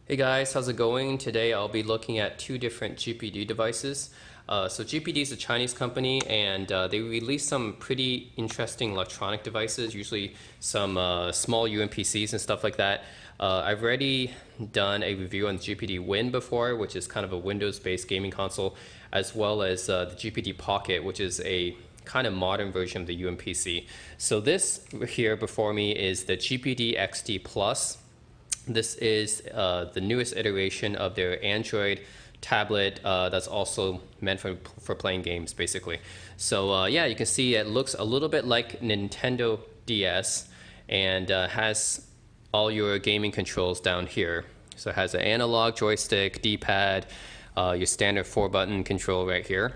Hey guys, how's it going? Today I'll be looking at two different GPD devices. So GPD is a Chinese company and they release some pretty interesting electronic devices, usually some small UMPCs and stuff like that. I've already done a review on the GPD Win before, which is kind of a Windows-based gaming console, as well as the GPD Pocket, which is a kind of modern version of the UMPC. So this here before me is the GPD XD Plus. This is the newest iteration of their Android tablet that's also meant for playing games, basically. So yeah, you can see it looks a little bit like Nintendo DS and has all your gaming controls down here. So it has an analog joystick, D-pad, your standard 4-button control right here,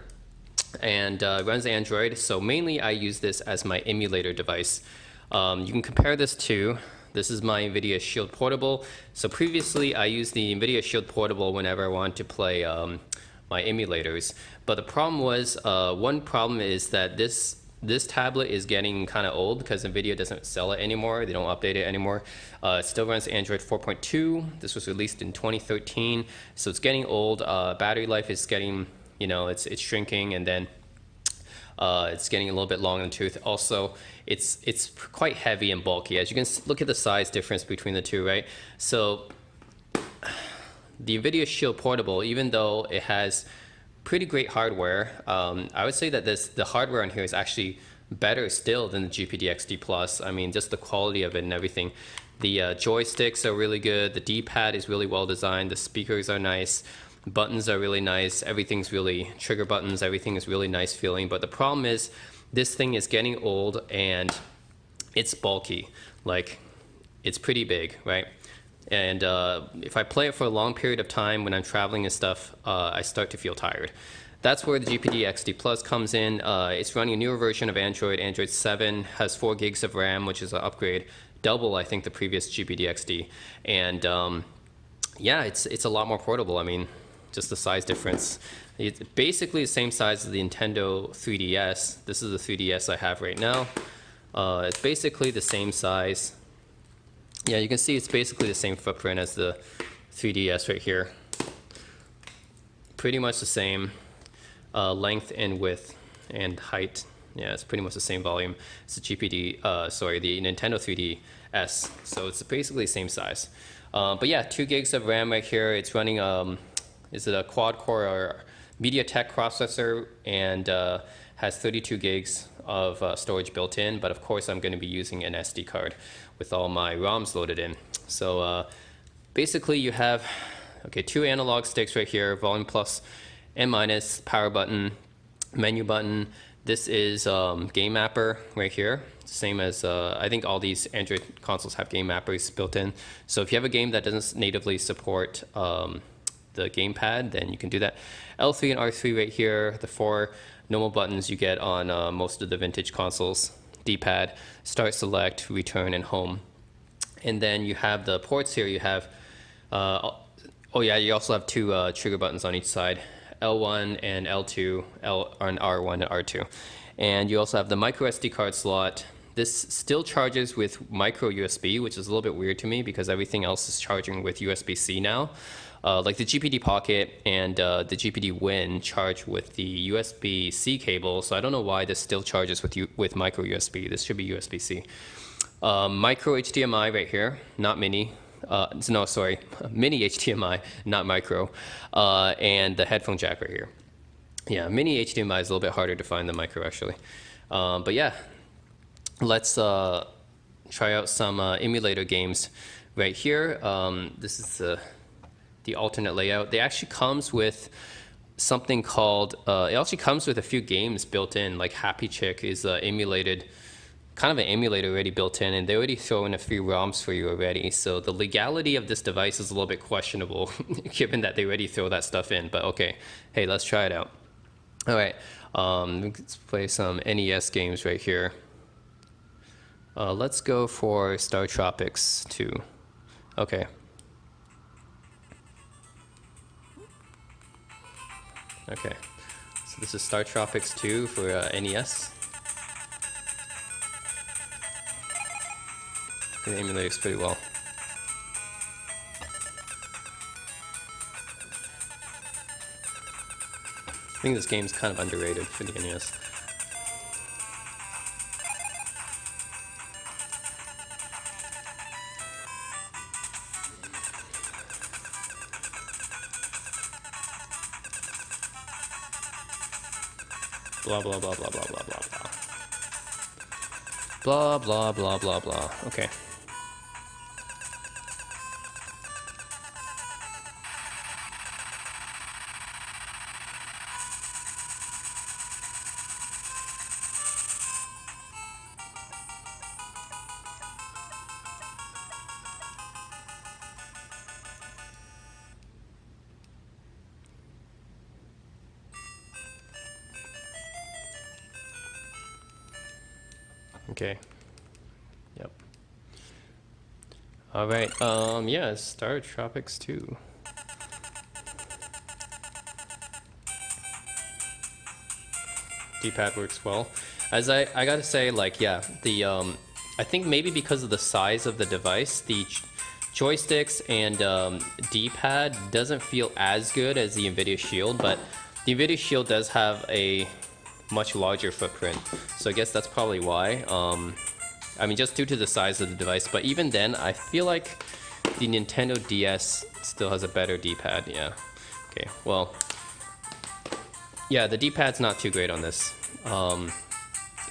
and runs Android. So mainly I use this as my emulator device. You can compare this to, this is my Nvidia Shield Portable. So previously I used the Nvidia Shield Portable whenever I wanted to play my emulators. But the problem was, one problem is that this tablet is getting kind of old because Nvidia doesn't sell it anymore. They don't update it anymore. It still runs Android 4.2. This was released in 2013. So it's getting old. Battery life is getting, it's shrinking, and then it's getting a little bit long in the tooth. Also, it's quite heavy and bulky. As you can look at the size difference between the two, right? So the Nvidia Shield Portable, even though it has pretty great hardware, I would say that the hardware on here is actually better still than the GPD XD Plus. I mean, just the quality of it and everything. The joysticks are really good. The D-pad is really well designed. The speakers are nice. Buttons are really nice. Everything's really, trigger buttons, everything is really nice feeling. But the problem is this thing is getting old and it's bulky. Like, it's pretty big, right? And if I play it for a long period of time when I'm traveling and stuff, I start to feel tired. That's where the GPD XD Plus comes in. It's running a newer version of Android. Android 7 has 4 gigs of RAM, which is an upgrade, double, I think, the previous GPD XD. And yeah, it's a lot more portable. I mean, just the size difference. It's basically the same size as the Nintendo 3DS. This is the 3DS I have right now. It's basically the same size. Yeah, you can see it's basically the same footprint as the 3DS right here. Pretty much the same length and width and height. Yeah, it's pretty much the same volume. It's the the Nintendo 3DS. So it's basically the same size. But yeah, 2 gigs of RAM right here. It's running, is it a quad-core or MediaTek processor, and has 32 gigs of storage built in. But of course, I'm going to be using an SD card with all my ROMs loaded in. So basically, you have 2 analog sticks right here: volume plus and minus, power button, menu button. This is game mapper right here. Same as I think all these Android consoles have game mappers built in. So if you have a game that doesn't natively support the gamepad, then you can do that. L3 and R3 right here, the 4 normal buttons you get on most of the vintage consoles. D-pad, start, select, return, and home. And then you have the ports here. You have, you also have 2 trigger buttons on each side, L1 and L2, and R1 and R2. And you also have the micro SD card slot. This still charges with micro USB, which is a little bit weird to me because everything else is charging with USB-C now. Like the GPD Pocket and the GPD Win charge with the USB-C cable, so I don't know why this still charges with micro USB. This should be USB-C. Micro HDMI right here, not mini. Mini HDMI, not micro. And the headphone jack right here. Yeah, mini HDMI is a little bit harder to find than micro, actually. But yeah, let's try out some emulator games right here. This is the alternate layout. They actually comes with something called, it actually comes with a few games built in, like Happy Chick is emulated, kind of an emulator already built in, and they already throw in a few ROMs for you already. So the legality of this device is a little bit questionable, given that they already throw that stuff in, but okay. Hey, let's try it out. All right, let's play some NES games right here. Let's go for Star Tropics 2. Okay. Okay, so this is Star Tropics 2 for NES. It emulates pretty well. think this game's kind of underrated for the NES. Blah blah blah blah blah blah blah blah. Blah blah blah blah blah. Okay. Okay. Yep. All right. Yeah, Star Tropics 2. D-pad works well. As I gotta say, like, yeah, the I think maybe because of the size of the device, the joysticks and D-pad doesn't feel as good as the Nvidia Shield, but the Nvidia Shield does have a much larger footprint, so I guess that's probably why. I mean, just due to the size of the device, but even then, I feel like the Nintendo DS still has a better D-pad. Yeah. Okay. Well. Yeah, the D-pad's not too great on this.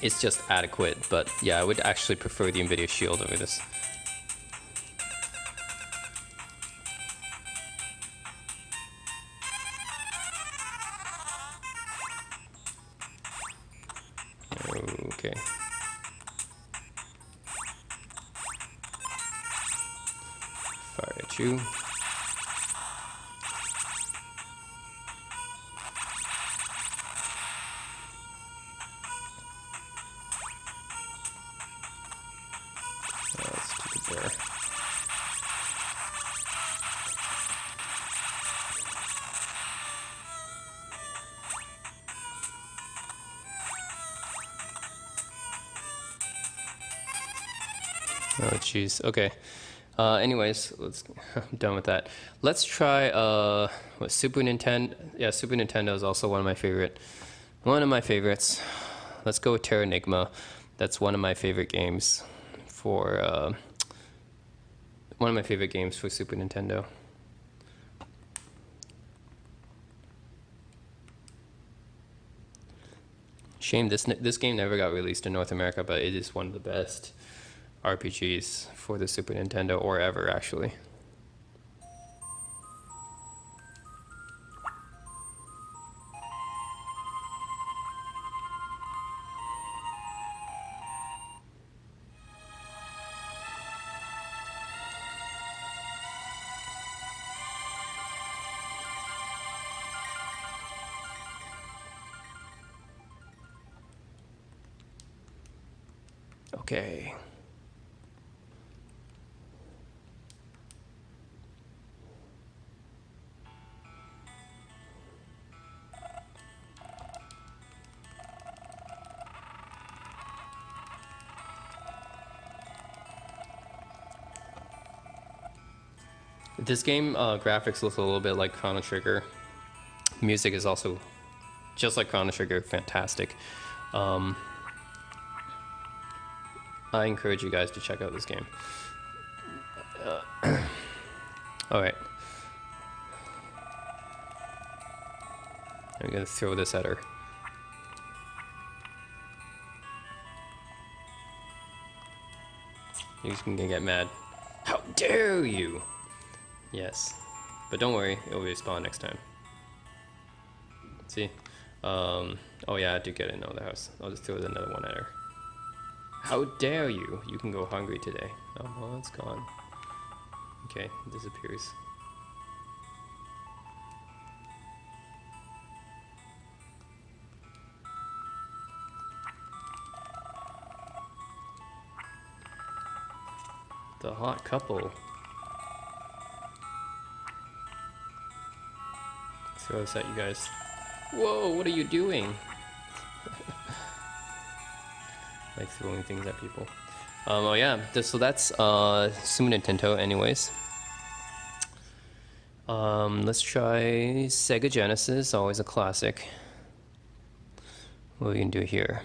It's just adequate, but yeah, I would actually prefer the Nvidia Shield over this. Okay. Fire at you. Let's keep it there. Oh, jeez. Okay. Anyways, I'm done with that. Let's try what, Super Nintendo. Yeah, Super Nintendo is also one of my favorites. Let's go with Terranigma. That's one of my favorite games for Super Nintendo. Shame this game never got released in North America, but it is one of the best RPGs for the Super Nintendo, or ever, actually. Okay. This game graphics look a little bit like Chrono Trigger. Music is also just like Chrono Trigger, fantastic. I encourage you guys to check out this game. Alright. I'm gonna throw this at her. You're gonna get mad. How dare you! Yes. But don't worry, it'll respawn next time. See? Oh yeah, I do get it in the other house. I'll just throw another one at her. How dare you! You can go hungry today. Oh, well, it's gone. Okay, it disappears. The hot couple. Throw this at you guys. Whoa, what are you doing? Like throwing things at people. Oh yeah, so that's Super Nintendo anyways. Let's try Sega Genesis, always a classic. what we can do here.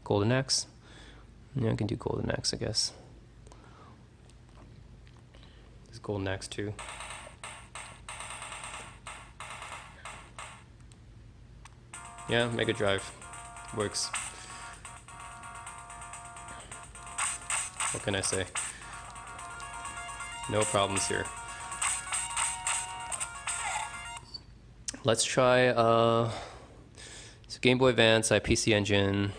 Golden Axe. Yeah, I can do Golden Axe, I guess. There's Golden Axe too. Yeah, Mega Drive works. What can I say? No problems here. Let's try so Game Boy Advance, PC Engine,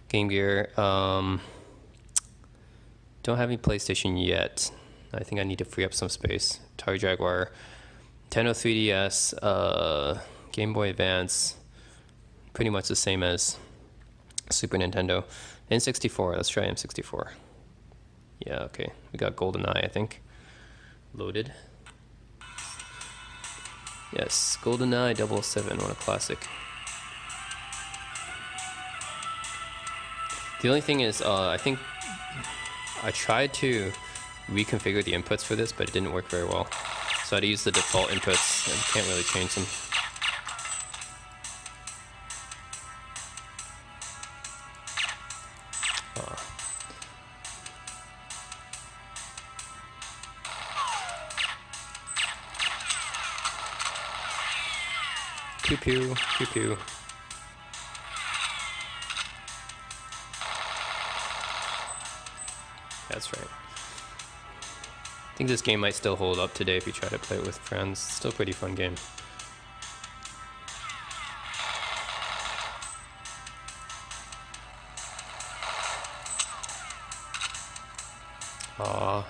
Game Gear. Don't have any PlayStation yet. I think I need to free up some space. Atari Jaguar, Nintendo 3DS, Game Boy Advance, pretty much the same as Super Nintendo. N64, let's try N64. Yeah, okay. We got GoldenEye, I think. Loaded. Yes, GoldenEye 007, what a classic. The only thing is, I think I tried to reconfigure the inputs for this, but it didn't work very well. So I had to use the default inputs, and can't really change them. Pew pew, pew pew. That's right. I think this game might still hold up today if you try to play it with friends. It's still a pretty fun game. Aww.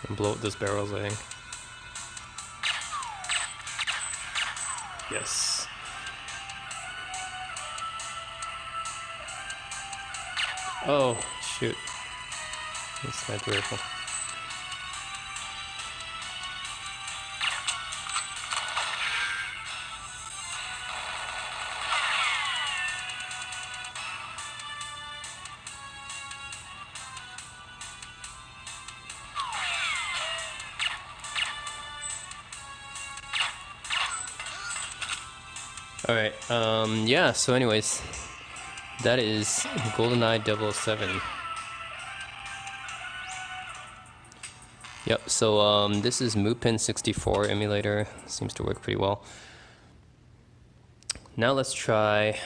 And blow up those barrels, I think. Yes. Oh, shoot. That's not beautiful. Alright, yeah, so anyways, that is GoldenEye 007. Yep, so this is Mupin 64 emulator. Seems to work pretty well. Now let's try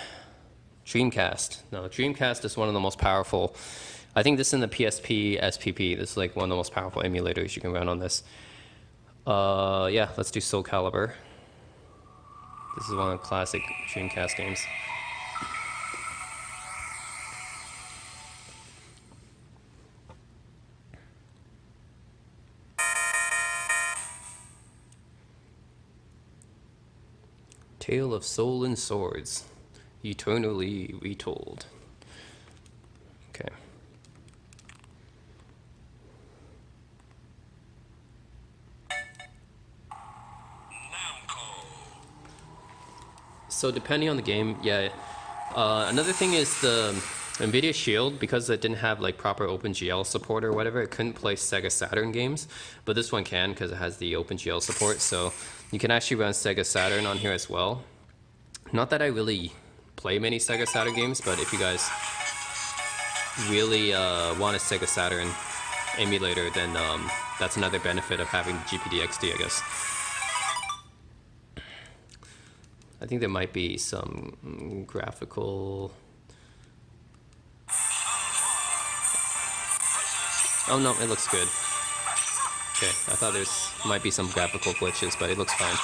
Dreamcast. Now, Dreamcast is one of the most powerful. I think this is in the PSP SPP. This is like one of the most powerful emulators you can run on this. Yeah, let's do Soul Calibur. This is one of the classic Dreamcast games. Tale of Soul and Swords, eternally retold. Okay. So depending on the game, yeah. Another thing is the Nvidia Shield, because it didn't have like proper OpenGL support or whatever, it couldn't play Sega Saturn games, but this one can because it has the OpenGL support, so you can actually run Sega Saturn on here as well. Not that I really play many Sega Saturn games, but if you guys really want a Sega Saturn emulator, then that's another benefit of having the GPD XD, I guess. I think there might be some graphical... Oh no, it looks good. Okay, I thought there's might be some graphical glitches, but it looks fine.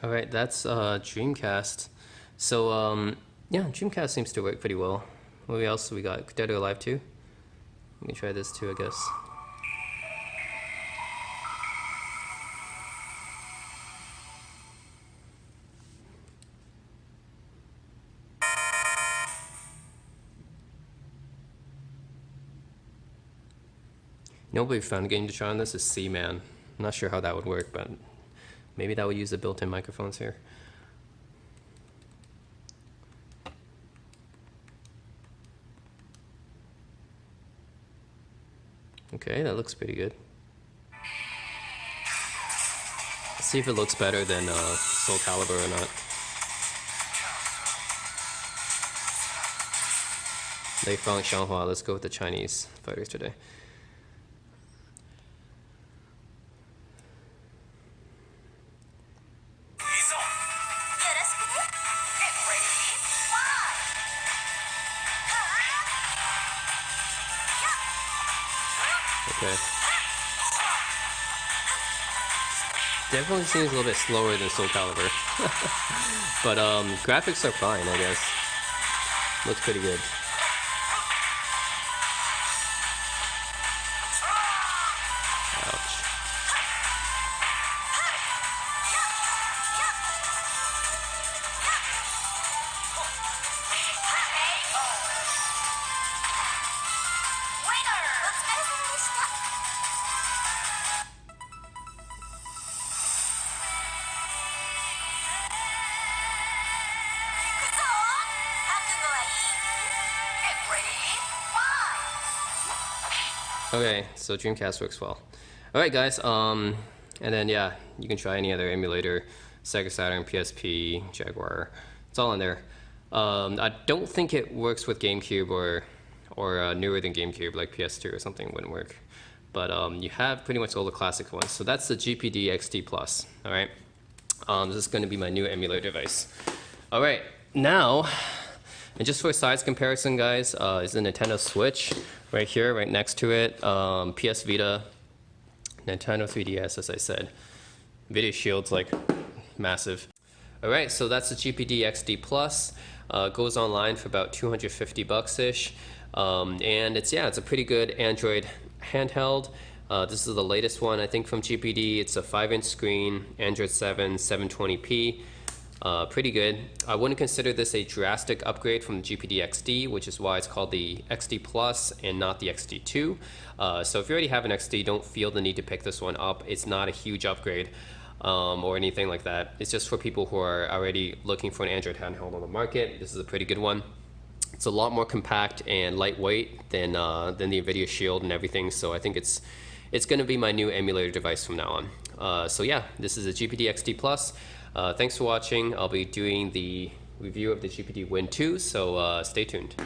All right, that's Dreamcast. So yeah, Dreamcast seems to work pretty well. What else we got? Dead or Alive 2? We can try this too, I guess. Nobody found a game to try on this is Seaman. I'm not sure how that would work, but maybe that would use the built-in microphones here. Okay, that looks pretty good. Let's see if it looks better than Soul Calibur or not. Lei Fang Xianghua, let's go with the Chinese fighters today. Okay. Definitely seems a little bit slower than Soul Calibur. But graphics are fine, I guess. Looks pretty good. Ouch. Okay, so Dreamcast works well. Alright guys, and then yeah, you can try any other emulator, Sega Saturn, PSP, Jaguar, it's all in there. I don't think it works with GameCube or newer than GameCube, like PS2 or something wouldn't work. But you have pretty much all the classic ones. So that's the GPD XD Plus, alright? This is gonna be my new emulator device. Alright, now, and just for a size comparison, guys, is the Nintendo Switch right here, right next to it. PS Vita, Nintendo 3DS, as I said. Nvidia Shield's like massive. All right, so that's the GPD XD Plus. Goes online for about 250 bucks-ish. And it's a pretty good Android handheld. This is the latest one, I think, from GPD. It's a 5-inch screen, Android 7, 720p. Pretty good. I wouldn't consider this a drastic upgrade from the GPD XD, which is why it's called the XD Plus and not the XD2. So if you already have an XD, don't feel the need to pick this one up. It's not a huge upgrade or anything like that. It's just for people who are already looking for an Android handheld on the market. This is a pretty good one. It's a lot more compact and lightweight than the Nvidia Shield and everything. So I think it's going to be my new emulator device from now on. So yeah, this is a GPD XD Plus. Thanks for watching. I'll be doing the review of the GPD Win 2, so stay tuned.